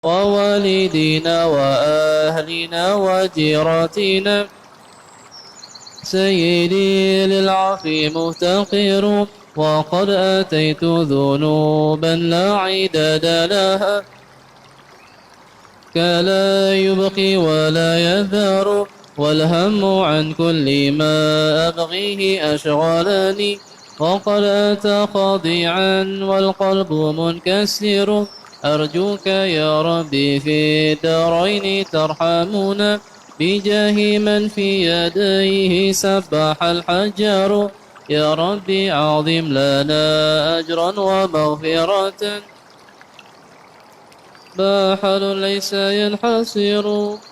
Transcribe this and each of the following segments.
ووالدينا وأهلنا وجيراتنا. سيدي للعفو مفتقر، وقد أتيت ذنوبا لا عدد لها، كلا يبقي ولا يذر، والهم عن كل ما أبغيه أشغلني، وقد أتى خاضعا والقلب منكسر. أرجوك يا ربي في الدارين ترحمنا، بجاه من في يديه سبح الحجر. يا ربي أعظم لنا أجرا ومغفرة، باحل ليس ينحصر،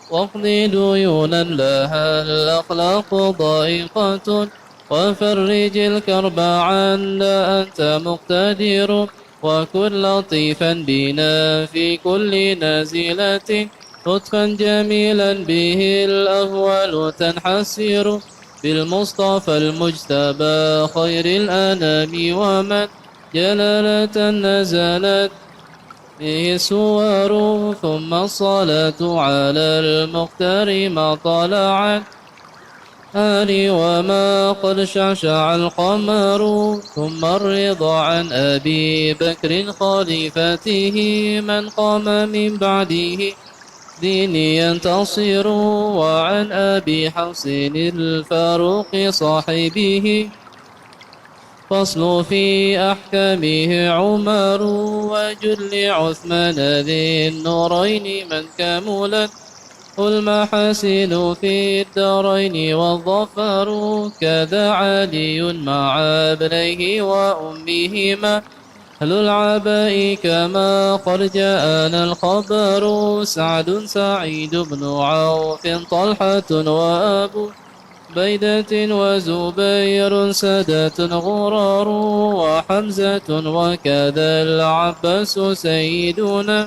واقضي ديونا لها الأخلاق ضائقة، وفرج الكرب عنا أنت مقتدر. وكن لطيفا بنا في كل نازلة، لطفا جميلا به الأهوال تنحسر. بالمصطفى المجتبى خير الأنام، ومن جلالة نزلت فيه سور. ثم الصلاة على المختار ما طلعت آلي وما قد شعشع القمر. ثم الرضا عن أبي بكر خليفته، من قام من بعده دين ينتصر. وعن أبي حفص الفاروق صاحبه، فصل في أحكامه عمر. وجل عثمان ذي النورين، من كملت المحاسن في الدارين والظفر. كذا علي مع ابنيه وأمهما، أهل العباء كما قد جاءنا الخبر. سعد سعيد بن عوف طلحة وأبو بيدة وزبير سادة غرار. وحمزة وكذا العباس سيدنا،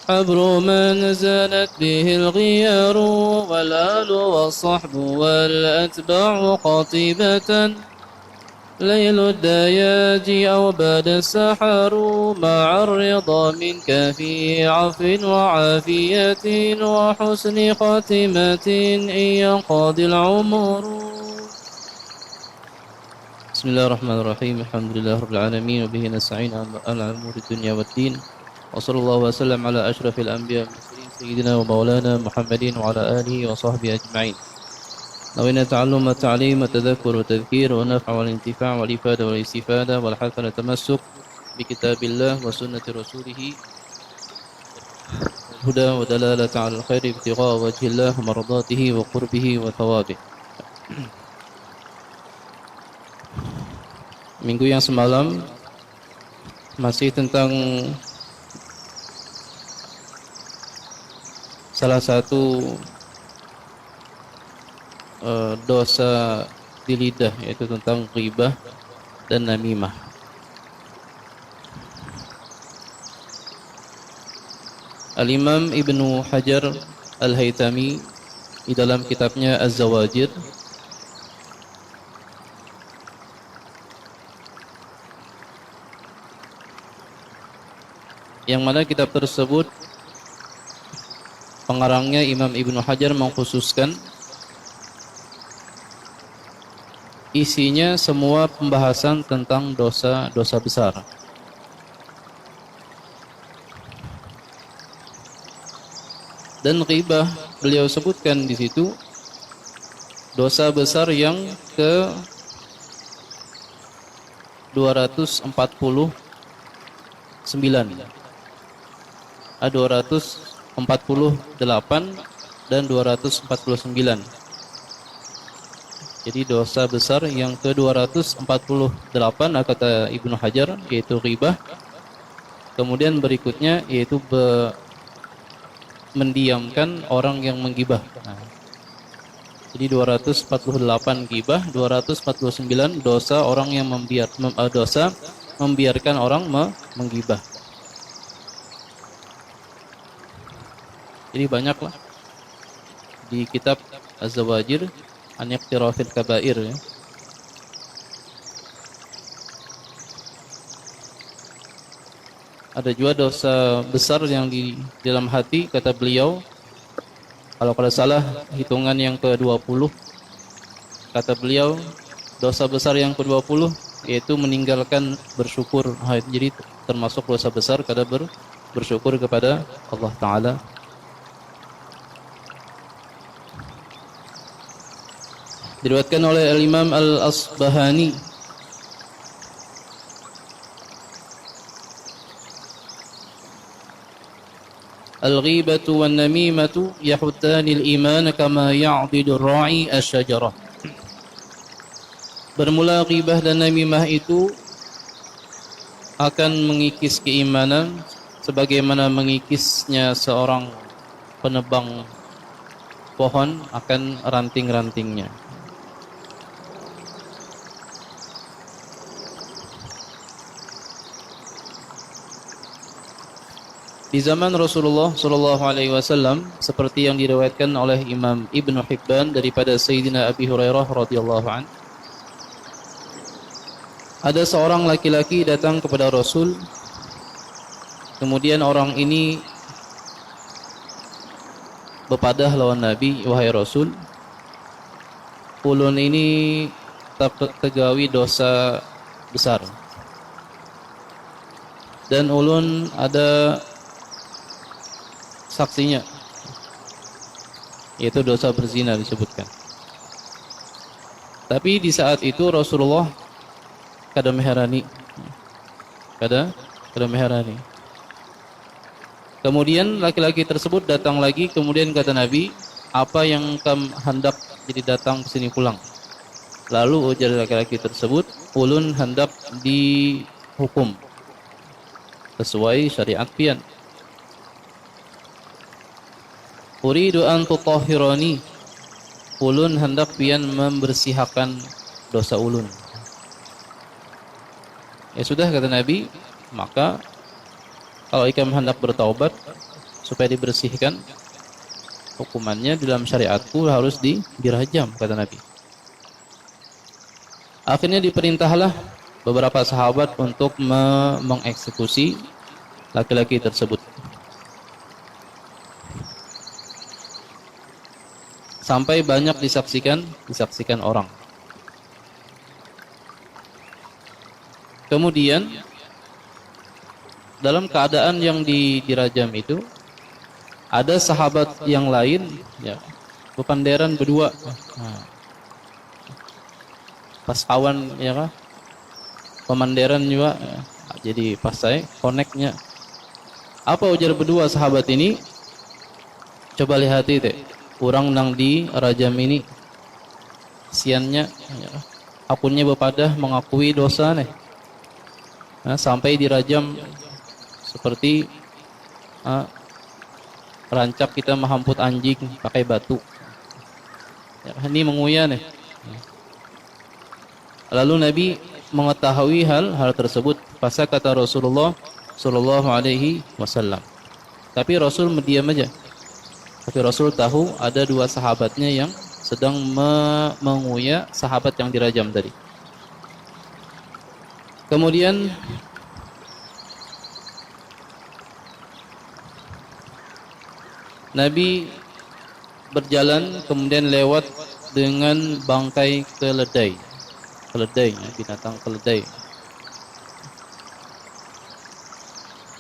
حبر من زالت به الغيار. والآل والصحب والأتباع قاطبة، ليل الدياج أو باد السحر. مع الرضا منك في عفو وعافية، وحسن خاتمة إن ينقضي العمر. بسم الله الرحمن الرحيم. الحمد لله رب العالمين، وبه نستعين على أمور الدنيا والدين، وصلى الله وسلم على أشرف الأنبياء والمرسلين سيدنا ومولانا محمد وعلى آله وصحبه أجمعين. نوينا تعلم التعليم والتذكر والتذكير والنفع والانتفاع والإفادة والاستفادة والحث على التمسك بكتاب الله وسنة رسوله، والهدى ودلالة على الخير ابتغاء وجه الله ومرضاته وقربه وثوابه. Minggu yang semalam masih tentang salah satu dosa di lidah, yaitu tentang ghibah dan namimah. Al-Imam Ibnu Hajar Al-Haytami di dalam kitabnya Az-Zawajir yang mana kitab tersebut pengarangnya Imam Ibnu Hajar mengkhususkan isinya semua pembahasan tentang dosa-dosa besar. Dan ghibah beliau sebutkan di situ dosa besar yang ke 249, 248 dan 249. Jadi dosa besar yang ke-248 kata Ibnu Hajar yaitu ghibah. Kemudian berikutnya yaitu mendiamkan orang yang menggibah. Jadi 248 ghibah, 249 dosa orang yang membiarkan orang menggibah. Jadi banyaklah di kitab Az-Zawajir an iqtirafil kabair ya. Ada juga dosa besar yang di dalam hati, kata beliau. Kalau salah hitungan yang ke-20, kata beliau, dosa besar yang ke-20 yaitu meninggalkan bersyukur. Jadi termasuk dosa besar kada bersyukur kepada Allah Ta'ala. Diriwayatkan oleh Al-Imam Al-Asbahani, al-ghibatu wan namimatu yahuddanil iman kama ya'didu ar-ra'i asy-syajarah. Bermula ghibah dan namimah itu akan mengikis keimanan sebagaimana mengikisnya seorang penebang pohon akan ranting-rantingnya. Di zaman Rasulullah sallallahu alaihi wasallam, seperti yang diriwayatkan oleh Imam Ibnu Hibban daripada Sayyidina Abi Hurairah radhiyallahu an, ada seorang laki-laki datang kepada Rasul. Kemudian orang ini bepadah lawan Nabi, wahai Rasul, ulun ini tegawi dosa besar, dan ulun ada saksinya, yaitu dosa berzina disebutkan. Tapi di saat itu Rasulullah kada meherani. Kemudian laki-laki tersebut datang lagi, kemudian kata Nabi, apa yang kamu hendak jadi datang ke sini pulang? Lalu ujar laki-laki tersebut, ulun hendak dihukum sesuai syariat pian. Uridu an tutahhirani, ulun hendak pian membersihkan dosa ulun. Ya sudah, kata Nabi, maka kalau ikam hendak bertaubat supaya dibersihkan, hukumannya dalam syariatku harus dirajam, kata Nabi. Akhirnya diperintahlah beberapa sahabat untuk mengeksekusi laki-laki tersebut. Sampai banyak disaksikan orang. Kemudian dalam keadaan yang dirajam itu ada sahabat yang lain, ya, bepanderan berdua. Pas kawan, ya kah? Pemanderan juga, ya. Jadi pas saya connect-nya. Apa ujar berdua sahabat ini? Coba lihat itu. Orang nang di rajam ini siannya, ya, akunnya bepadah mengakui dosa nih. Nah, sampai dirajam seperti rancak kita menghamput anjing pakai batu. Ya, ini menguya nih. Lalu Nabi mengetahui hal tersebut, pasal kata Rasulullah sallallahu alaihi wasallam. Tapi Rasul mendiam aja. Tapi Rasul tahu ada dua sahabatnya yang sedang menguya sahabat yang dirajam tadi. Kemudian Nabi berjalan, kemudian lewat dengan bangkai keledai, binatang keledai.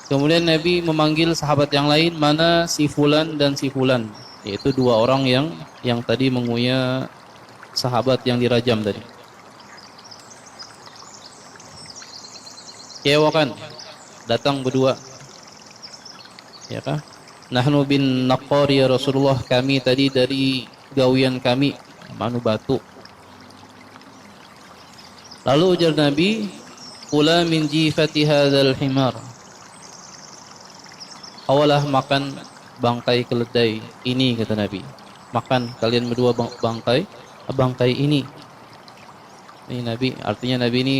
Kemudian Nabi memanggil sahabat yang lain, mana si fulan dan si fulan, yaitu dua orang yang tadi menguya sahabat yang dirajam tadi. Kewakan datang berdua, ya kah? Nahnu bin Naqqar ya Rasulullah, kami tadi dari gawian kami manu batu. Lalu ujar Nabi, kula min jifati hadzal himar, awalah makan bangkai keledai ini, kata Nabi. Makan kalian berdua bangkai ini. Ini Nabi, artinya Nabi ini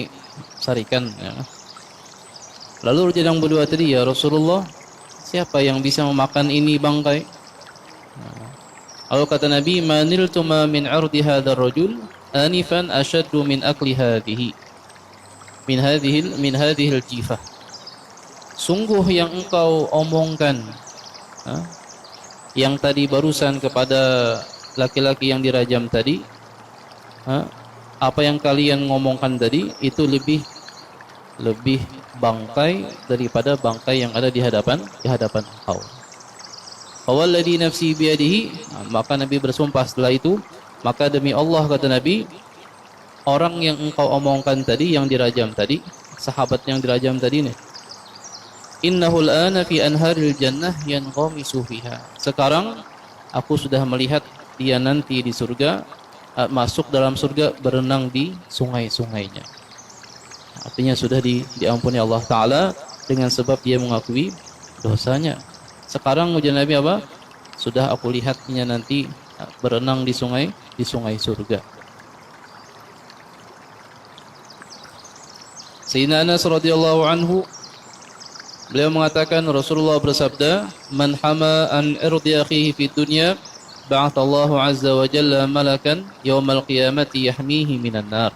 sarikan, ya. Lalu yang berdua tadi, ya Rasulullah, siapa yang bisa memakan ini bangkai? Lalu kata Nabi, maniltu ma min 'ardi hadzal rajul anifan asyaddu min akli hadhihi min hadhihi al-jifah. sungguh yang engkau omongkan, ha, yang tadi barusan kepada laki-laki yang dirajam tadi, ha, apa yang kalian ngomongkan tadi itu lebih bangkai daripada bangkai yang ada di hadapan engkau. Fawalladhi nafsi biyadihi, maka Nabi bersumpah setelah itu, maka demi Allah kata Nabi, orang yang engkau omongkan tadi, yang dirajam tadi, sahabat yang dirajam tadi nih, innahu al-ana fi anharil jannah yanghamisu fiha. Sekarang aku sudah melihat dia nanti di surga, masuk dalam surga, berenang di sungai-sungainya. Artinya sudah diampuni Allah Ta'ala dengan sebab dia mengakui dosanya. Sekarang ujian Nabi apa? Sudah aku lihatnya nanti berenang di sungai surga. Sayyidina Anas radhiyallahu anhu, beliau mengatakan Rasulullah bersabda, "Man hama an irdi akhihi fid dunya, ba'athallahu azza wa jalla malakan yaumal qiyamati yahmihi minan nar."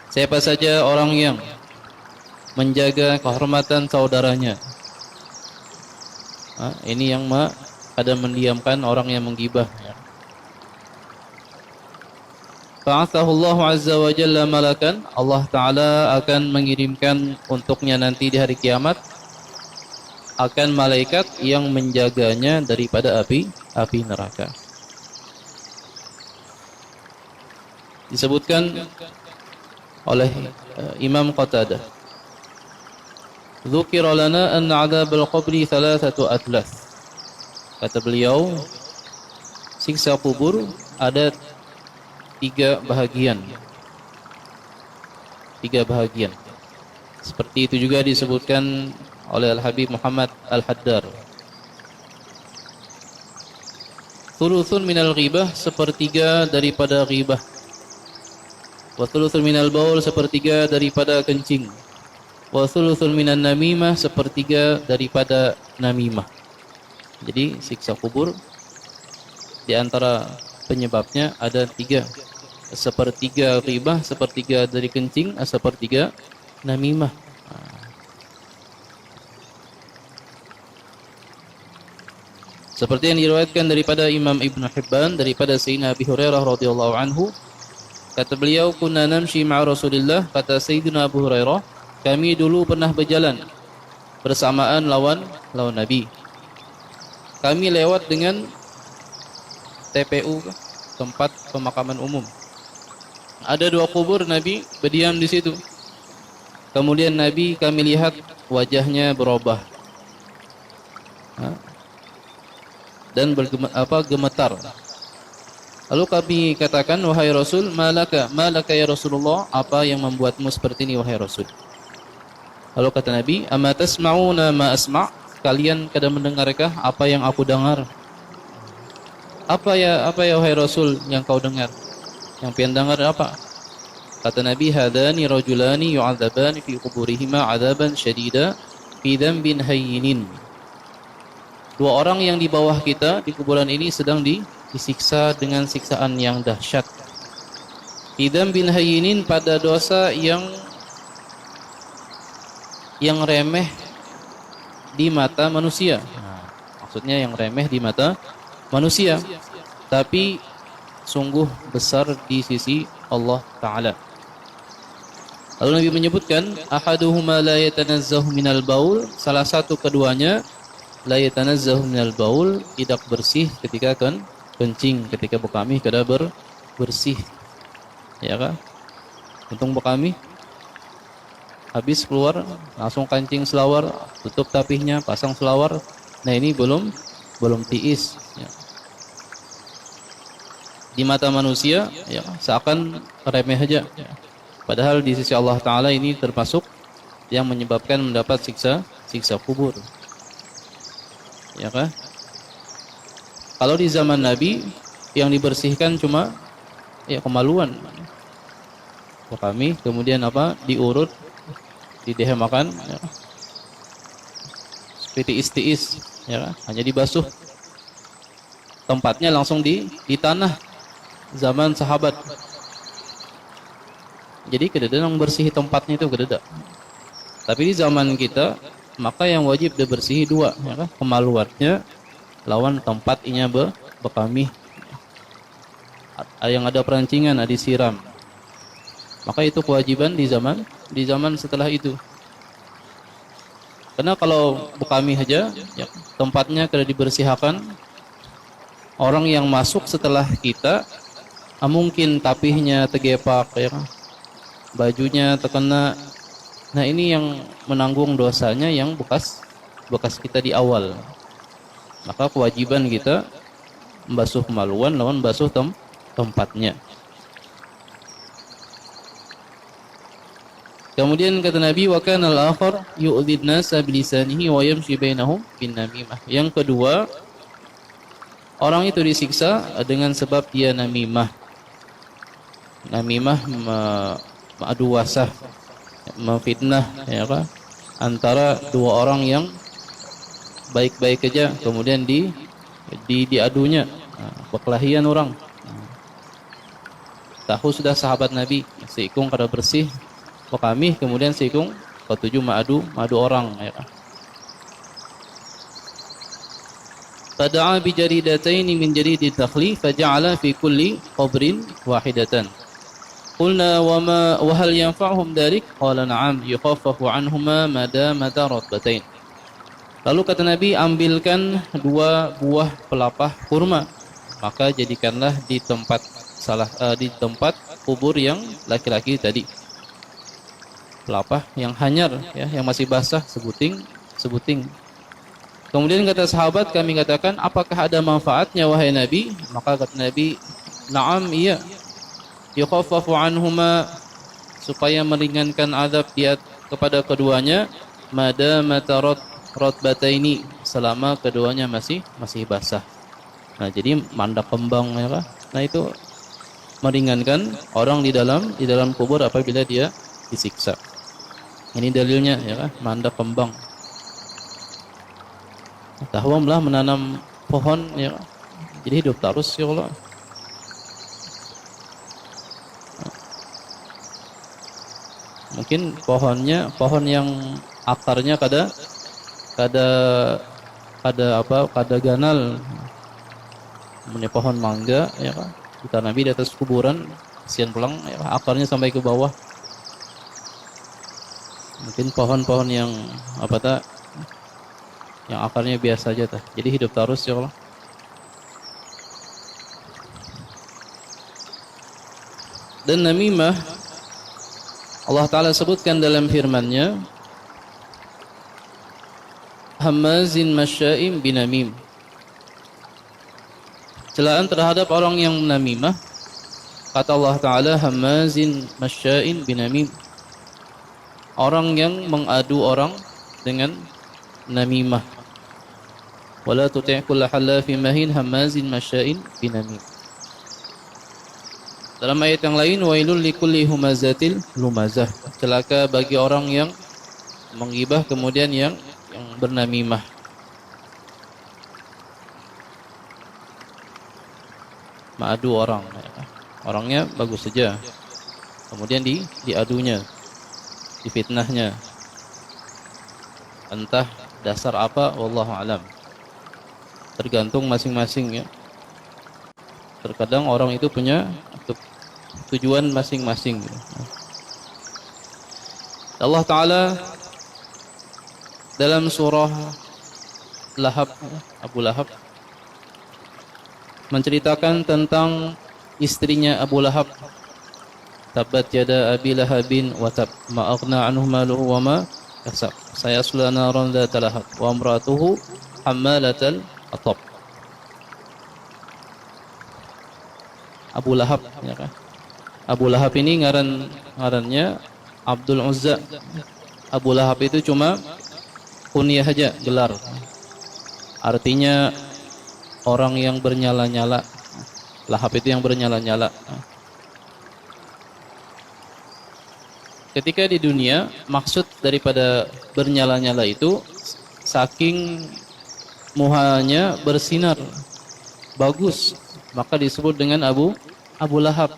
Siapa saja orang yang menjaga kehormatan saudaranya, ini yang ada mendiamkan orang yang menggibah, ya. Ba'athahullahu azza wa jalla malakan, Allah Ta'ala akan mengirimkan untuknya nanti di hari kiamat, akan malaikat yang menjaganya daripada api neraka. Disebutkan oleh Imam Qatadah, dzukira lana anna 'adzabal qabri thalathatu atlath. Kata beliau, siksa kubur ada tiga bahagian. Seperti itu juga disebutkan oleh Al-Habib Muhammad Al-Haddar. Thuluthun minal ghibah, sepertiga daripada ghibah. Wa thuluthun minal baul, sepertiga daripada kencing. Wa thuluthun minan namimah, sepertiga daripada namimah. Jadi siksa kubur di antara penyebabnya ada tiga. Sepertiga ghibah, sepertiga dari kencing, sepertiga namimah. Seperti yang diriwayatkan daripada Imam Ibn Hibban daripada Sayyidina Abi Hurairah radhiyallahu anhu, kata beliau, kunna namshi ma'a Rasulillah, kata Sayyidina Abu Hurairah, kami dulu pernah berjalan bersamaan lawan Nabi. Kami lewat dengan TPU, tempat pemakaman umum. Ada dua kubur, Nabi berdiam di situ. Kemudian Nabi kami lihat wajahnya berubah, dan gemetar. Lalu kami katakan, wahai Rasul, malaka ya Rasulullah, apa yang membuatmu seperti ini wahai Rasul? Lalu kata Nabi, ama tasma'una ma asma', kalian kadang mendengarkah apa yang aku dengar? Apa ya wahai Rasul yang kau dengar? Yang pian dengar apa? Kata Nabi, hadani rajulani yu'adzabani fi quburihima 'adzaban syadida fi dhanbin hayyinin. Dua orang yang di bawah kita di kuburan ini sedang disiksa dengan siksaan yang dahsyat. Idam bin hayyinin, pada dosa yang remeh di mata manusia. Maksudnya yang remeh di mata manusia, tapi sungguh besar di sisi Allah Ta'ala. Lalu Nabi menyebutkan, ahaduhuma la yatanazzahu minal baul, salah satu keduanya la yatanazzahu minal baul, tidak bersih ketika kencing, ketika bekami kada bersih, ya kan? Untung bekami habis keluar langsung kancing selawar, tutup tapihnya, pasang selawar. Nah ini belum tiis, ya. Di mata manusia, ya, seakan remeh aja, ya. Padahal di sisi Allah Ta'ala ini termasuk yang menyebabkan mendapat siksa kubur, ya kan? Kalau di zaman Nabi yang dibersihkan cuma ya kemaluan, kami kemudian diurut, didehemakan, ya, seperti istiis, ya kan? Hanya dibasuh, tempatnya langsung di tanah zaman sahabat. Jadi kedada yang bersih tempatnya itu kedada. Tapi di zaman kita, maka yang wajib dibersihi dua, ya kan? Kemaluannya lawan tempat inya bekami. Yang ada perancingan, ada disiram. Maka itu kewajiban di zaman setelah itu. Karena kalau bekami saja, ya, tempatnya kada dibersihkan, orang yang masuk setelah kita, mungkin tapihnya tegepak, ya, bajunya terkena. Nah ini yang menanggung dosanya yang bekas kita di awal. Maka kewajiban kita membasuh kemaluan lawan basuh tempatnya. Kemudian kata Nabi, wa kana al-akhar yu'dhin nasa bilisanihi wa yamshi bainahum bin namimah. Yang kedua, orang itu disiksa dengan sebab dia namimah. Namimah ma'adu wasah, memfitnah, ya kan? Antara dua orang yang baik-baik aja kemudian diadunya, perkelahian orang. Tahu sudah sahabat Nabi, seikung kada bersih kami, kemudian seikung ketujuh madu orang, ya kan? Fada'a bi jaridataini min jaridi takhli faja'ala fi kulli qabrin wahidatan. Qulna wa hal yanfa'uhum dhalik? Qala na'am yukhaffafu 'anhuma ma damata ratbatain. Lalu kata Nabi, ambilkan dua buah pelapah kurma, maka jadikanlah di tempat kubur yang laki-laki tadi. Pelapah yang hanyar, ya, yang masih basah, sebuting. Kemudian kata sahabat, kami katakan, apakah ada manfaatnya wahai Nabi? Maka kata Nabi, na'am, iya. Yukhaffafu anhuma, supaya meringankan azab kepada keduanya, madamata ratbataini, selama keduanya masih basah. Nah, jadi mandak kembang, ya kan? Nah, itu meringankan orang di dalam kubur apabila dia disiksa. Ini dalilnya, ya kan? Mandak kembang. Tahwamlah menanam pohon, ya kan? Jadi hidup terus, ya Allah. Mungkin pohon yang akarnya kada ganal. Punya pohon mangga, ya kan? Kita Nabi di atas kuburan, kesian pulang, ya, akarnya sampai ke bawah. Mungkin pohon-pohon yang yang akarnya biasa aja tah. Jadi hidup terus, ya Allah. Dan namimah Allah Ta'ala sebutkan dalam firman-Nya, hamazin masya'im binamim. Celaan terhadap orang yang namimah, kata Allah Ta'ala, hamazin masya'in binamim. Orang yang mengadu orang dengan namimah. Wala tuti' kulla halafin mahin hamazin masya'in binamim. Dalam ayat yang lain, wailul likulli humazatil lumazah. Celaka bagi orang yang menggibah kemudian yang bernamimah. Mengadu orang, orangnya bagus saja, kemudian diadunya, difitnahnya, entah dasar apa, wallahu alam, tergantung masing-masing, ya. Terkadang orang itu punya tujuan masing-masing. Allah Ta'ala dalam surah Lahab, Abu Lahab, menceritakan tentang istrinya Abu Lahab. Tabbat yada Abi Lahabin wa tab, ma aghna anhu maluhu wa ma kasab, sayasla naran dzata lahab, wa imratuhu hammalatal hatab. Abu Lahab, ya kan? Abu Lahab ini ngarannya Abdul Uzza. Abu Lahab itu cuma kunyah saja, gelar. Artinya orang yang bernyala-nyala. Lahab itu yang bernyala-nyala. Ketika di dunia, maksud daripada bernyala-nyala itu saking muhanya bersinar, bagus, maka disebut dengan Abu Lahab.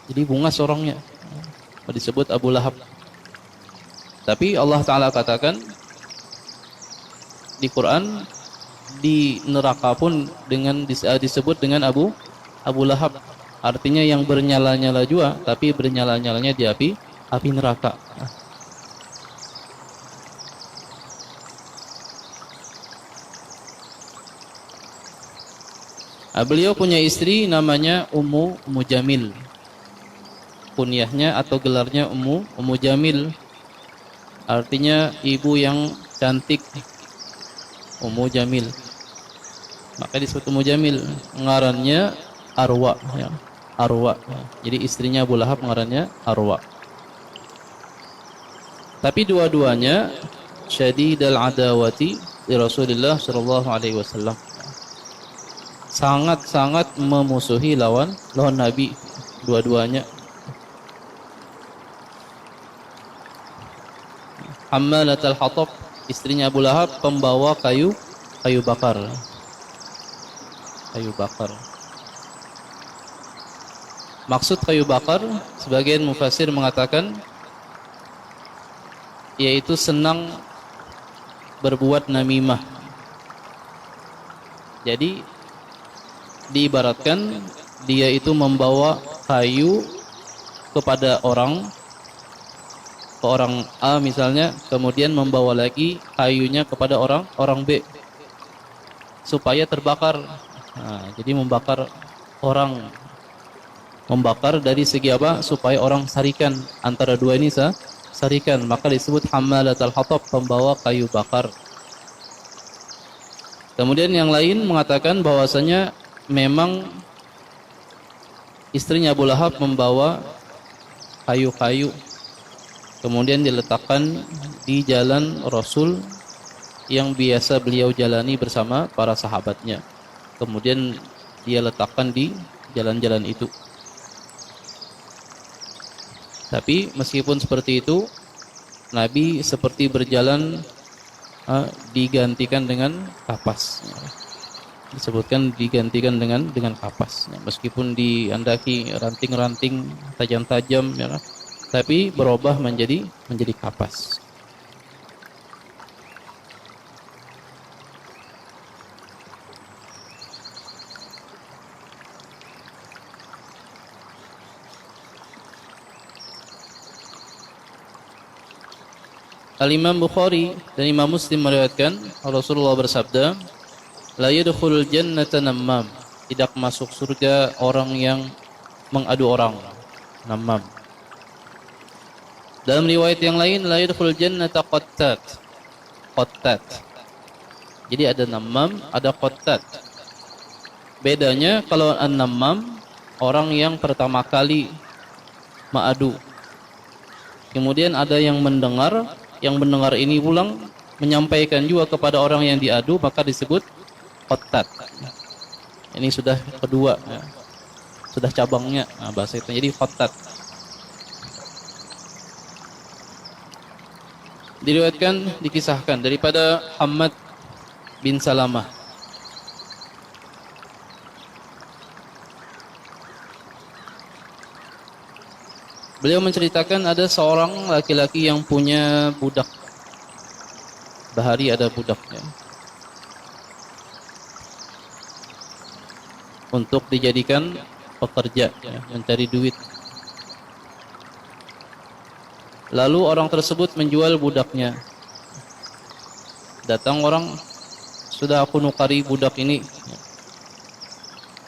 Jadi bungas orangnya, disebut Abu Lahab. Tapi Allah Ta'ala katakan di Quran, di neraka pun disebut dengan Abu Lahab. Artinya yang bernyala-nyala juga, tapi bernyala-nyalanya di api neraka. Beliau punya istri namanya Ummu Jamil. Kunyahnya atau gelarnya Ummu Jamil. Artinya ibu yang cantik, Ummu Jamil. Maka disebut Ummu Jamil. Ngarannya Arwa, ya. Arwa. Jadi istrinya Abu Lahab ngarannya Arwa. Tapi dua-duanya syadidal adawati di Rasulullah sallallahu alaihi wasallam. Sangat-sangat memusuhi lawan Nabi, dua-duanya. Hammalatul Hatab, istrinya Abu Lahab, pembawa kayu bakar. Kayu bakar. Maksud kayu bakar, sebagian mufassir mengatakan yaitu senang berbuat namimah. Jadi diibaratkan dia itu membawa kayu kepada orang A misalnya, kemudian membawa lagi kayunya kepada orang B supaya terbakar. Nah, jadi membakar dari segi apa? Supaya orang sarikan, antara dua ini sarikan, maka disebut hammalatul hatab, pembawa kayu bakar. Kemudian yang lain mengatakan bahwasanya memang istrinya Abu Lahab membawa kayu-kayu, kemudian diletakkan di jalan Rasul yang biasa beliau jalani bersama para sahabatnya. Kemudian dia letakkan di jalan-jalan itu. Tapi meskipun seperti itu, Nabi seperti berjalan digantikan dengan kapas. Disebutkan digantikan dengan kapas. Meskipun diandaki ranting-ranting tajam-tajam, ya, tapi berubah menjadi kapas. Al-Imam Bukhari dan Imam Muslim meriwayatkan Rasulullah bersabda, la yadkhulul jannata nammam, tidak masuk surga orang yang mengadu orang, nammam. Dalam riwayat yang lain, la yadkhulul jannata qattat. Jadi ada nammam, ada qattat. Bedanya kalau an-nammam orang yang pertama kali mengadu. Kemudian ada yang mendengar ini pulang menyampaikan juga kepada orang yang diadu, maka disebut qattat. Ini sudah kedua, ya. Sudah cabangnya, bahasa itu. Jadi qattat. Diriwayatkan, dikisahkan daripada Hammad bin Salamah. Beliau menceritakan ada seorang laki-laki yang punya budak. Bahari ada budaknya. Untuk dijadikan pekerja, ya, mencari duit. Lalu orang tersebut menjual budaknya. Datang orang, sudah aku nukari budak ini.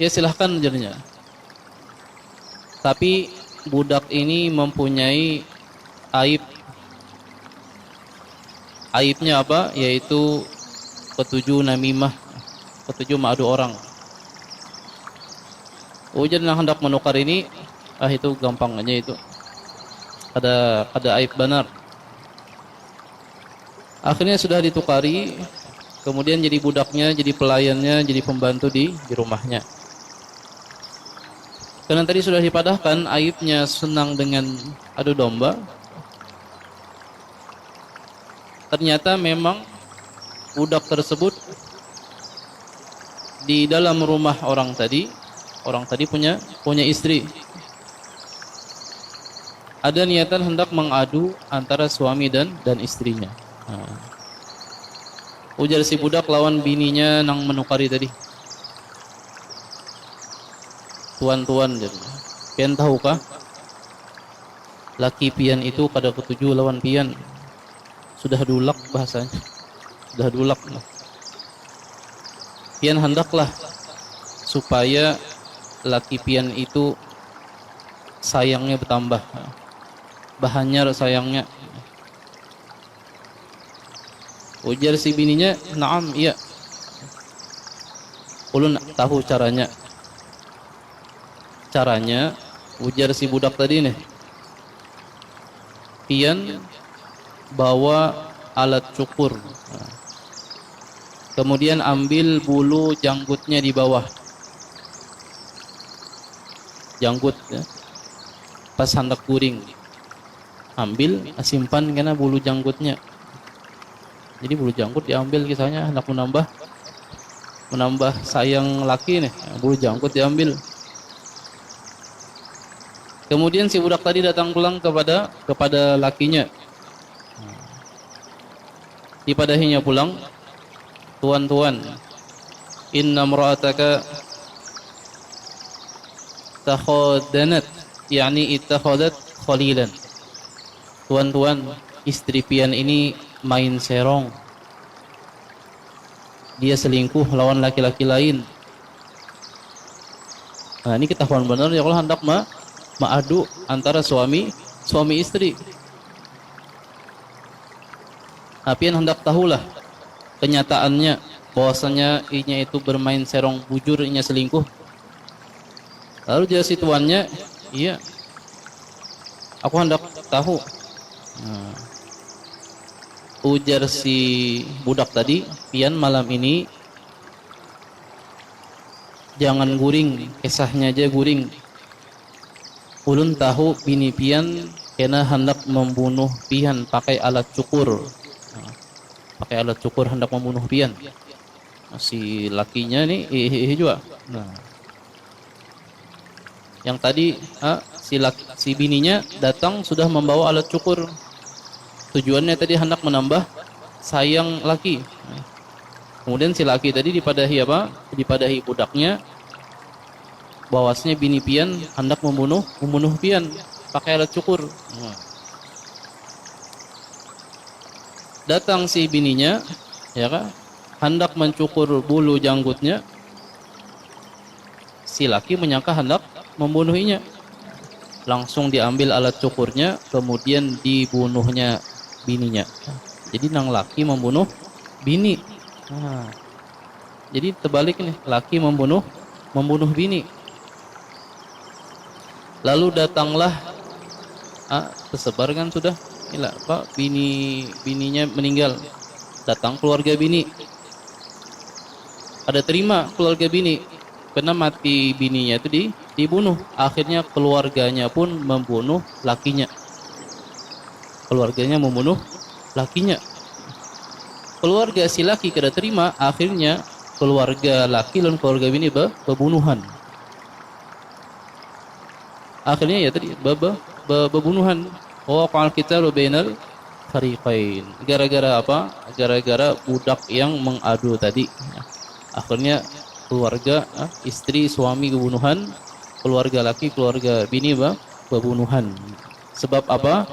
Ya silahkan ajarnya. Tapi budak ini mempunyai aib. Aibnya apa? Yaitu ketujuh namimah, ketujuh madu orang. Ujian yang hendak menukar ini, itu gampang aja itu. Ada aib benar. Akhirnya sudah ditukari, kemudian jadi budaknya, jadi pelayannya, jadi pembantu di rumahnya. Karena tadi sudah dipadahkan aibnya senang dengan adu domba. Ternyata memang budak tersebut di dalam rumah orang tadi punya istri. ada niatan hendak mengadu antara suami dan istrinya. Ujar si budak lawan bininya nang menukari tadi. Tuan-tuan jadi. Pian tahukah? Laki pian itu kada ketujuh lawan pian. Sudah dulak bahasanya. Sudah dulak. Pian hendaklah supaya laki pian itu sayangnya bertambah. Bahanyar sayangnya. Ujar si bininya, "Naam, iya. Ulun tahu caranya." Caranya, ujar si budak tadi nih. Pian bawa alat cukur. Kemudian ambil bulu janggutnya di bawah. Janggut ya. Pas hendak guring. Ambil, simpan karena bulu janggutnya. Jadi bulu janggut diambil kisahnya hendak menambah sayang laki nih. Bulu janggut diambil. Kemudian si budak tadi datang pulang kepada lakinya. Dipadahinya pulang, "Tuan-tuan, inna mra'ataka takhadanat, yakni ittakhadat khalilan." Tuan-tuan, istri pian ini main serong. Dia selingkuh lawan laki-laki lain. Nah, ini ketahuan benar ya kalau hendak ma'adu antara suami istri. Pian hendak tahulah kenyataannya bahwasanya inya itu bermain serong, bujur inya selingkuh. Lalu dia si tuannya, "Iya, aku hendak tahu." Ujar si budak tadi, "Pian malam ini jangan guring, kisahnya aja guring. Ulun tahu bini pian kena hendak membunuh pian pakai alat cukur." Pakai alat cukur hendak membunuh pian. Si lakinya nih juga. Nah, yang tadi si bininya datang sudah membawa alat cukur. Tujuannya tadi hendak menambah sayang laki. Kemudian si laki tadi dipadahi apa? Dipadahi budaknya bahwasanya bini pian hendak membunuh pian pakai alat cukur. Datang si bininya, ya kan? Hendak mencukur bulu janggutnya. Si laki menyangka hendak membunuhinya. Langsung diambil alat cukurnya, kemudian dibunuhnya bininya. Jadi nang laki membunuh bini. Jadi terbalik nih, laki membunuh bini. Lalu datanglah tersebar kan sudah, inilah Pak, bininya meninggal. Datang keluarga bini. Ada terima keluarga bini. Karena mati bininya itu dibunuh. Akhirnya keluarganya pun membunuh lakinya. Keluarganya membunuh lakinya. Keluarga si laki kada terima, akhirnya keluarga laki dan keluarga bini berbunuhan. Akhirnya ya tadi berbunuhan. Waqa'al qitalu bainal fariqain. Gara-gara apa? Gara-gara budak yang mengadu tadi. Akhirnya keluarga istri suami kebunuhan, keluarga laki keluarga bini berbunuhan. Sebab apa?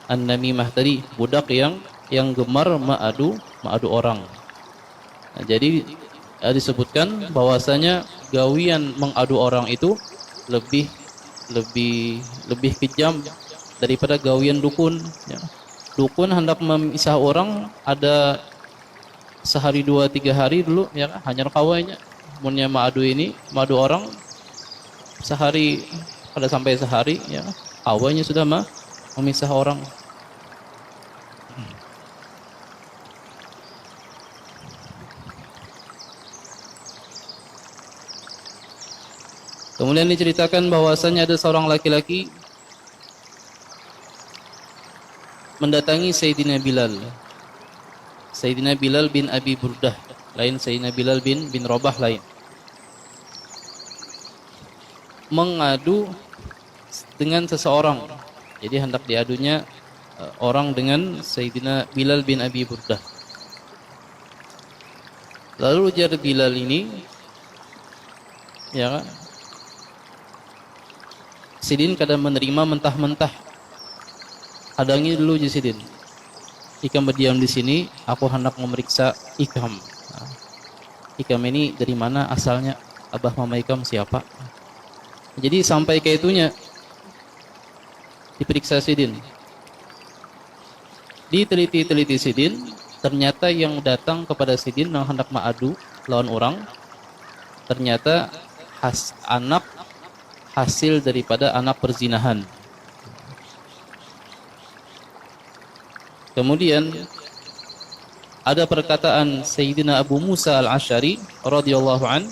An-namimah tadi, budak yang gemar mengadu orang. Nah, jadi disebutkan bahwasanya gawian mengadu orang itu lebih kejam daripada gawian dukun. Ya. Dukun hendak memisah orang ada sehari 2-3 hari dulu, ya kan? Hanya kawainya. Munnya madu orang sehari, pada sampai sehari, ya awalnya sudah memisah orang. Kemudian diceritakan bahwasanya ada seorang laki-laki mendatangi Sayyidina Bilal. Sayyidina Bilal bin Abi Burdah, lain Sayyidina Bilal bin Rabah lain. Mengadu dengan seseorang Jadi hendak diadunya orang dengan Sayyidina Bilal bin Abi Burdah. Lalu ujar Bilal ini, ya kan, Sidin kadang menerima mentah-mentah. Hadangi dulu je Sidin. Ikam berdiam di sini, aku hendak memeriksa Ikam. Nah, Ikam ini dari mana asalnya? Abah mama Ikam siapa? Jadi sampai ke itunya diperiksa Sidin. Diteliti-teliti Sidin, ternyata yang datang kepada Sidin yang hendak ma'adu lawan orang, ternyata anak hasil daripada anak perzinahan. Kemudian ada perkataan Sayyidina Abu Musa al-Asy'ari radhiyallahu an,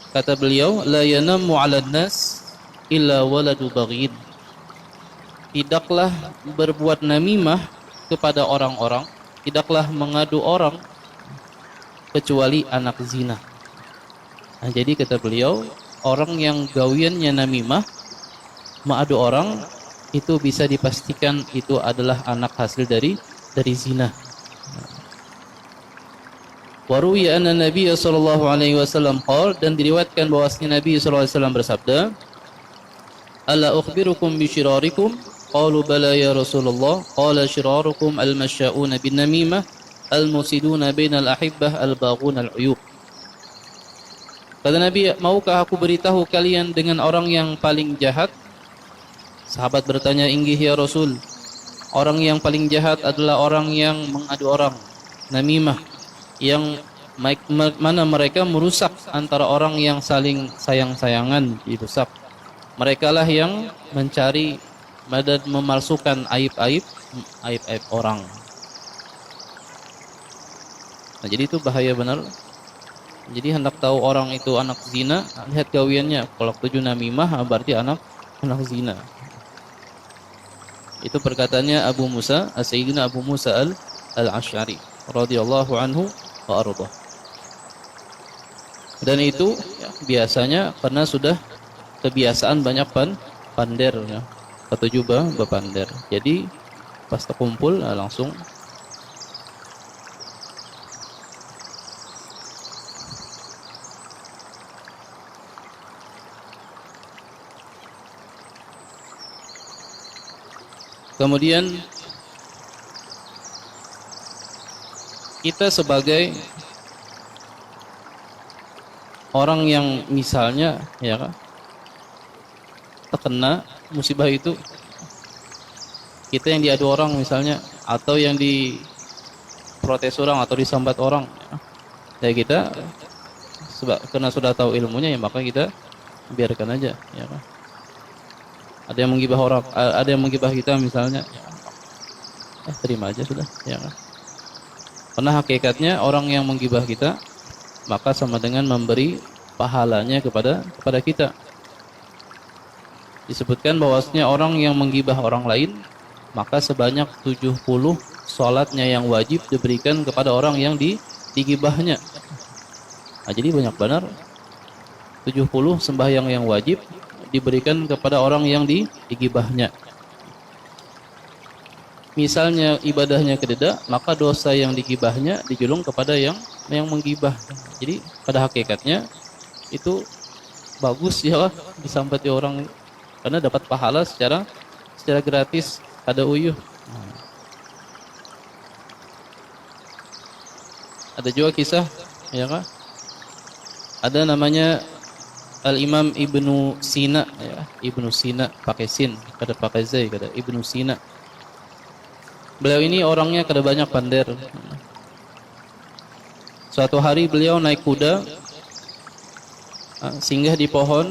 kata beliau, la yanamu 'alan nas illa waladu baghid. Tidaklah berbuat namimah kepada orang-orang, tidaklah mengadu orang kecuali anak zina. Nah, jadi kata beliau, orang yang gawiannya namimah, mengadu orang, itu bisa dipastikan itu adalah anak hasil dari zina. Waruwiya anna Nabi sallallahu alaihi wasallam qala, dan diriwayatkan bahwasanya Nabi sallallahu alaihi wasallam bersabda, "Ala ukhbirukum bi syirarikum?" Qalu bala ya Rasulullah. Qala syirarukum al-masya'una bin namimah al-musiduna bainal ahibbah al-baghuna al-uyub. Kata Nabi, maukah aku beritahu kalian dengan orang yang paling jahat? Sahabat bertanya, inggih ya Rasul. Orang yang paling jahat adalah orang yang mengadu orang, namimah, yang mana mereka merusak antara orang yang saling sayang-sayangan, dirusak. Mereka lah yang mencari dan memalsukan aib-aib orang. Nah, jadi itu bahaya benar. Jadi hendak tahu orang itu anak zina, lihat gawiannya. Kalau tujuh namimah berarti anak zina. Itu perkataannya Abu Musa, Sayyidina Abu Musa al-Asy'ari radhiyallahu anhu wa ardhah. Dan itu ya, biasanya karena sudah kebiasaan banyak pander ya. Ketujuh bapander. Jadi pas terkumpul langsung kemudian kita sebagai orang yang misalnya ya kan terkena musibah itu, kita yang diadu orang misalnya, atau yang diprotes orang atau disambat orang, ya kita karena sudah tahu ilmunya ya maka kita biarkan aja ya kan. Ada yang menggibah orang, ada yang menggibah kita misalnya, ya, terima aja sudah ya kan. Karena hakikatnya orang yang menggibah kita maka sama dengan memberi pahalanya kepada kita. Disebutkan bahwasanya orang yang menggibah orang lain maka sebanyak 70 salatnya yang wajib diberikan kepada orang yang digibahnya. Nah, jadi banyak benar 70 sembahyang yang wajib diberikan kepada orang yang digibahnya. Misalnya ibadahnya kededa, maka dosa yang digibahnya dijulung kepada yang menggibah. Jadi pada hakikatnya itu bagus ya disambati orang, karena dapat pahala secara gratis, ada uyuh. Ada juga kisah ya kan? Ada namanya Al-Imam Ibnu Sina ya, Ibnu Sina pakai sin, kada pakai zai, kada Ibnu Sina. Beliau ini orangnya kada banyak pander. Suatu hari beliau naik kuda, singgah di pohon,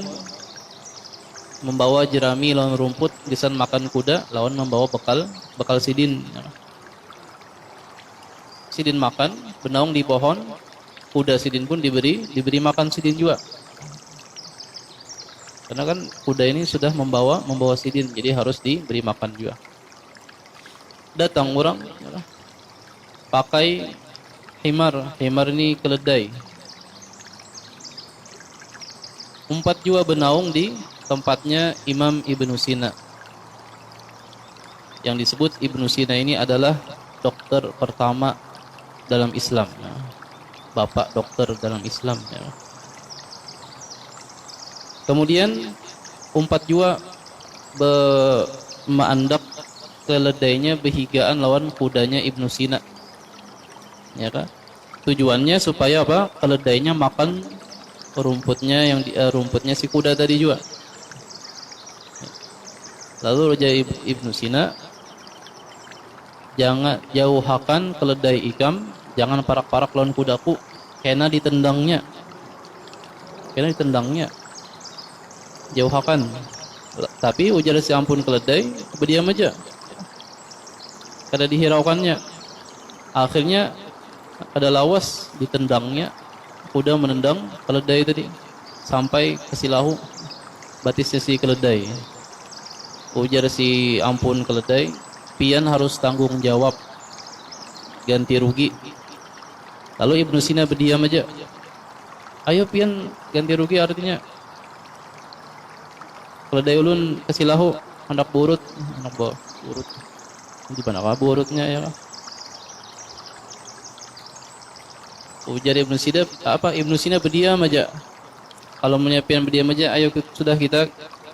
membawa jerami lawan rumput, gisan makan kuda, lawan membawa bekal sidin. Sidin makan, benaung di pohon, kuda sidin pun diberi makan sidin juga. Karena kan kuda ini sudah membawa sidin, jadi harus diberi makan juga. Datang orang pakai himar ini keledai. 4 juga benaung di tempatnya Imam Ibnu Sina. Yang disebut Ibnu Sina ini adalah dokter pertama dalam Islam, ya. Bapak dokter dalam Islam, ya. Kemudian umpat jua meandak keledainya behigaan lawan kudanya Ibnu Sina, ya kan? Tujuannya supaya apa? Keledainya makan rumputnya rumputnya si kuda tadi juga. Lalu Raja Ibnu Sina, jangan jauhakan keledai ikam, jangan parak-parak lawan kudaku, karena ditendangnya. Jauhakan. Tapi ujar si ampun keledai, berdiam aja. Kada dihiraukannya. Akhirnya ada lawas ditendangnya, kuda menendang keledai tadi sampai ke silahu batisnya si keledai. Ujar si ampun keledai, pian harus tanggung jawab ganti rugi. Lalu Ibnu Sina berdiam aja. Ayo pian ganti rugi, artinya keledai ulun ke silahu hendak burut, di mana burutnya, ya. Ujar Ibnu Sina berdiam aja. Kalau menyiapkan berdiam aja, ayo sudah kita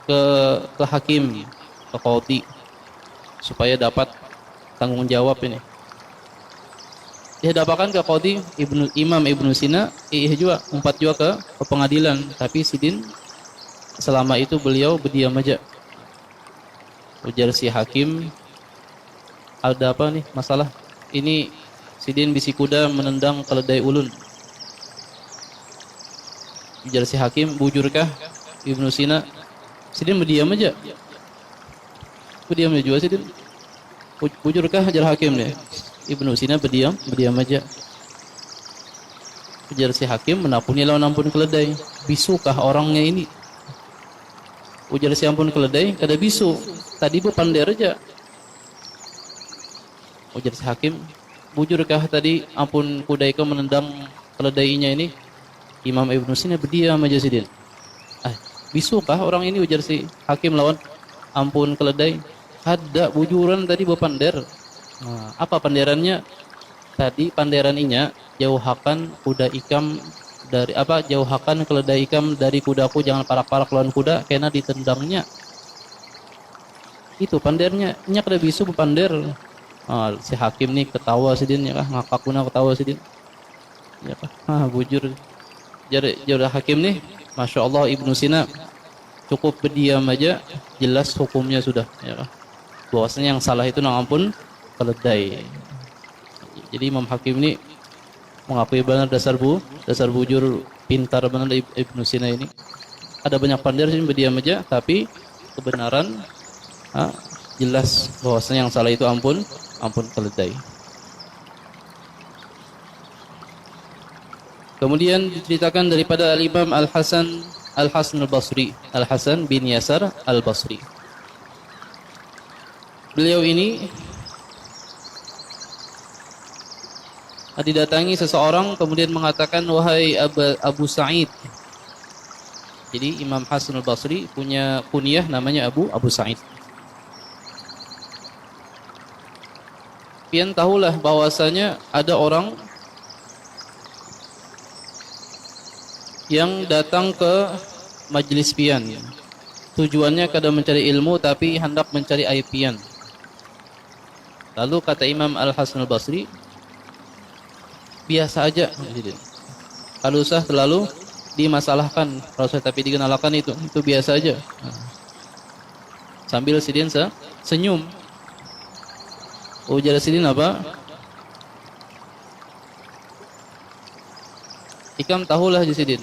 ke hakim, ke qadhi, supaya dapat tanggung jawab ini. Dia dapatkan ke qadhi, Imam Ibnu Sina juga umpat juga ke pengadilan, tapi sidin selama itu beliau berdiam aja. Ujar si hakim, ada apa nih masalah? Ini sidin bisi kuda menendang keledai ulun. Ujar si hakim, bujurkah Ibnu Sina? Sidin berdiam aja. Berdiam aja juga sidin. Bujurkah, ajar hakim nih? Ibnu Sina berdiam aja. Ujar si hakim, menapuni lawan ampun keledai. Bisukah orangnya ini? Ujar si ampun keledai, kada bisu. Tadi bu pandai aja. Ujar si hakim, bujurkah tadi ampun kuda itu menendang keledainya ini? Imam Ibnu Sina berdiam aja sidin. Bisukah orang ini? Ujar si hakim lawan ampun keledai. Ada bujuran tadi bu pander. Nah, apa panderannya? Tadi panderan inya, jauhakan kuda ikam dari apa? Jauhakan keledai ikam dari kudaku, jangan parak-parak lawan kuda karena ditendangnya. Itu pandernya. Nya kada bisu bu pander. Si hakim nih ketawa sidin, ya kah, ngakak guna ketawa sidin, ya kah, bujur. Jadi hakim nih, masya Allah, Ibnu Sina cukup berdiam aja, jelas hukumnya sudah, ya kah, bahwasanya yang salah itu nang ampun keledai. Jadi Imam Hakim ini mengakui benar dasar bujur pintar benar Ibnu Sina ini. Ada banyak pandai sini berdiam aja, tapi kebenaran jelas bahwasanya yang salah itu ampun keledai. Kemudian diceritakan daripada Al-Imam Al-Hasan Al-Basri, Al-Hasan bin Yasar Al-Basri. Beliau ini didatangi seseorang kemudian mengatakan, wahai Abu Sa'id. Jadi Imam Hasan Al-Basri punya kunyah namanya Abu Sa'id. Pian tahulah bahwasanya ada orang yang datang ke majlis pian. Tujuannya kada mencari ilmu tapi hendak mencari aib pian. Lalu kata Imam Al-Hasan Al-Basri, biasa aja. Kalau usah terlalu dimasalahkan, tapi dikenalkan itu biasa aja. Sambil sidin senyum. Ujar sidin apa? Ikam tahulah sidin,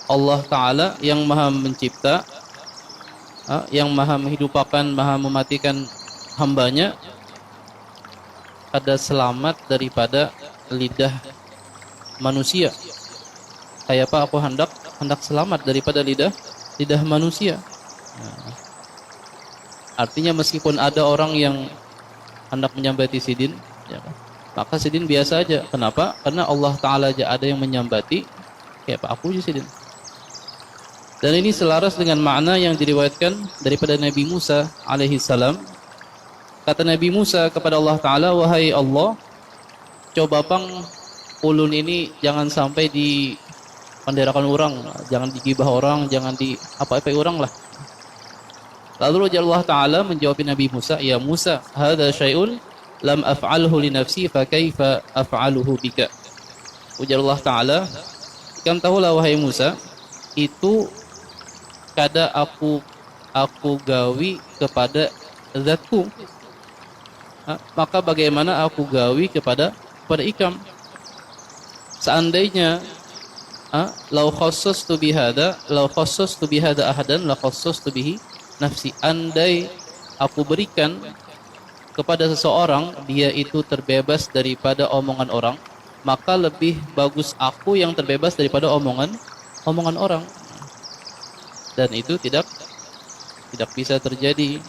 Allah Ta'ala yang maha mencipta, yang maha menghidupakan, maha mematikan hambanya, ada selamat daripada lidah manusia. Kayak apa aku hendak selamat daripada lidah manusia. Artinya meskipun ada orang yang hendak menyambati sidin, ya, maka sidin biasa aja. Kenapa? Karena Allah Ta'ala aja ada yang menyambati, kayak apa aku aja sidin. Dan ini selaras dengan makna yang diriwayatkan daripada Nabi Musa alaihi salam Kata Nabi Musa kepada Allah Ta'ala, wahai Allah, coba pang ulun ini jangan sampai di penderakan orang, jangan digibah orang, jangan di apa-apa orang lah. Lalu Allah Ta'ala menjawab Nabi Musa, ya Musa, hadha syai'un lam af'alhu li nafsi fa kaifa af'aluhu bika. Ujar Allah Ta'ala, kan tahulah wahai Musa, itu kada aku gawi kepada zatku. Maka bagaimana aku gawi kepada ikam? Seandainya lau khassastu bihada ahadan la khassastu bihi nafsi. Andai aku berikan kepada seseorang dia itu terbebas daripada omongan orang, maka lebih bagus aku yang terbebas daripada omongan orang. Dan itu tidak bisa terjadi.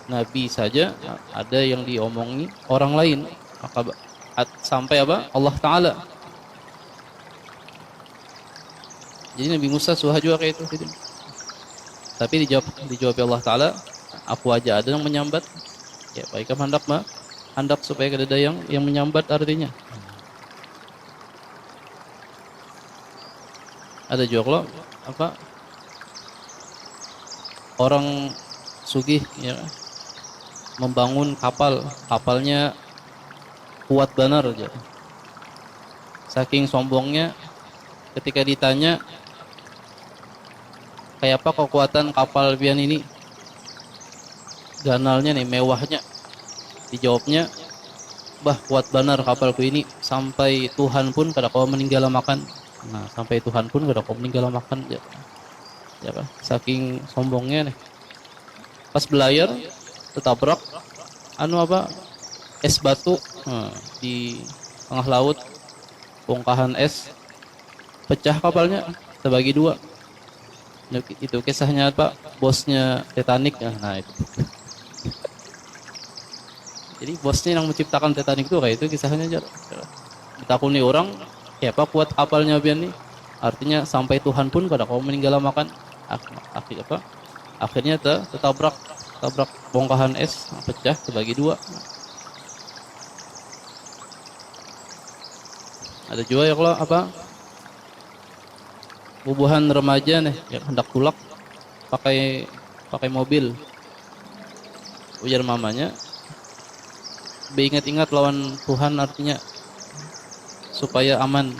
Nabi saja ada yang diomongi orang lain, maka sampai apa? Allah Ta'ala. Jadi Nabi Musa suha juga kayak itu gitu. Tapi dijawab Allah Ta'ala, aku aja ada yang menyambat. Ya baik hendak supaya kada yang menyambat artinya. Ada juga loh apa? Orang sugih ya membangun kapalnya kuat benar aja. Saking sombongnya ketika ditanya kayak apa kekuatan kapal pian ini, ganalnya nih, mewahnya, dijawabnya, bah kuat benar kapalku ini sampai Tuhan pun kada kau meninggal makan. Nah sampai Tuhan pun kada kau meninggal makan ya. Ya apa? Saking sombongnya nih. Pas belayar tertabrak es batu di tengah laut, bongkahan es, pecah kapalnya terbagi dua. Itu kisahnya apa? Bosnya Titanic. Nah itu. Jadi bosnya yang menciptakan Titanic itu kayak itu kisahnya aja. Ditakuni orang, siapa kuat kapalnya biar nih? Artinya sampai Tuhan pun kada kau meninggal makan. Akhirnya tertabrak bongkahan es, pecah terbagi dua. Ada juga ya kalau apa? Bubuhan remaja nih yang hendak tulak pakai mobil. Ujar mamanya, ingat-ingat lawan Tuhan artinya supaya aman.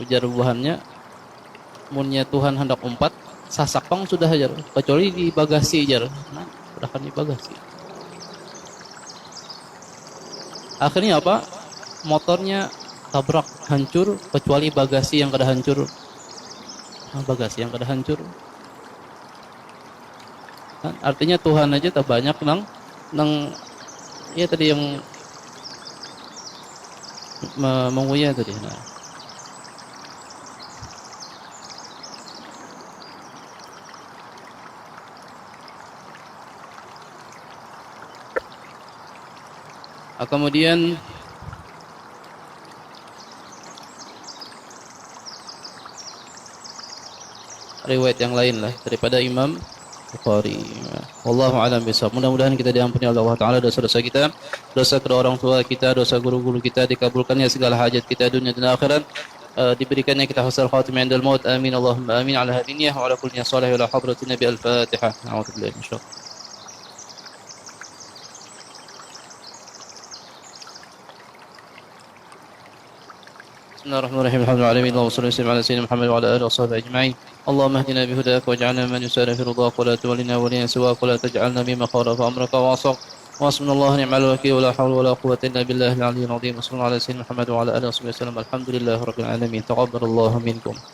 Ujar bubuhannya, munnya Tuhan hendak umpat, sasak pang sudah hajar, kecuali di bagasi jar. Nah, sudah kan di bagasi. Akhirnya apa? Motornya tabrak, hancur, kecuali bagasi yang kada hancur. Bagasi yang kada hancur. Kan, artinya Tuhan aja tak banyak nang ya tadi yang menguya tadi. Nah. Kemudian riwayat yang lain lah daripada Imam Bukhari. Wallahu a'lam bishawab. Mudah-mudahan kita diampuni oleh Allah Ta'ala dosa-dosa kita, dosa kedua orang tua kita, dosa guru-guru kita, dikabulkannya segala hajat kita dunia dan akhirat, diberikannya kita husnul khatimah indal maut. Amin Allahumma amin ala hadhihi wa ala kulli salih wa ala hadratin nabi al-Fatihah. A'udzu billahi minasyaitonir. Bismillahirrahmanirrahim. Alhamdulillahirabbil alamin. Wassalatu wassalamu ala sayyidina Muhammad wa ala alihi washabbihi ajma'in. Allahumma ihdina bihudak waj'alna man yusari fi ridhak wa la tuwallina waliyan siwak wa la taj'alna mimman khalafa amraka wa 'asaq. Wa hasbunallahu ni'mal wakeel wa la hawla wa la quwwata illa billahil 'aliyyil 'azim. Sallallahu ala sayyidina Muhammad wa ala alihi washabbihi wasallam. Alhamdulillahirabbil alamin. Taqabbalallahu minkum.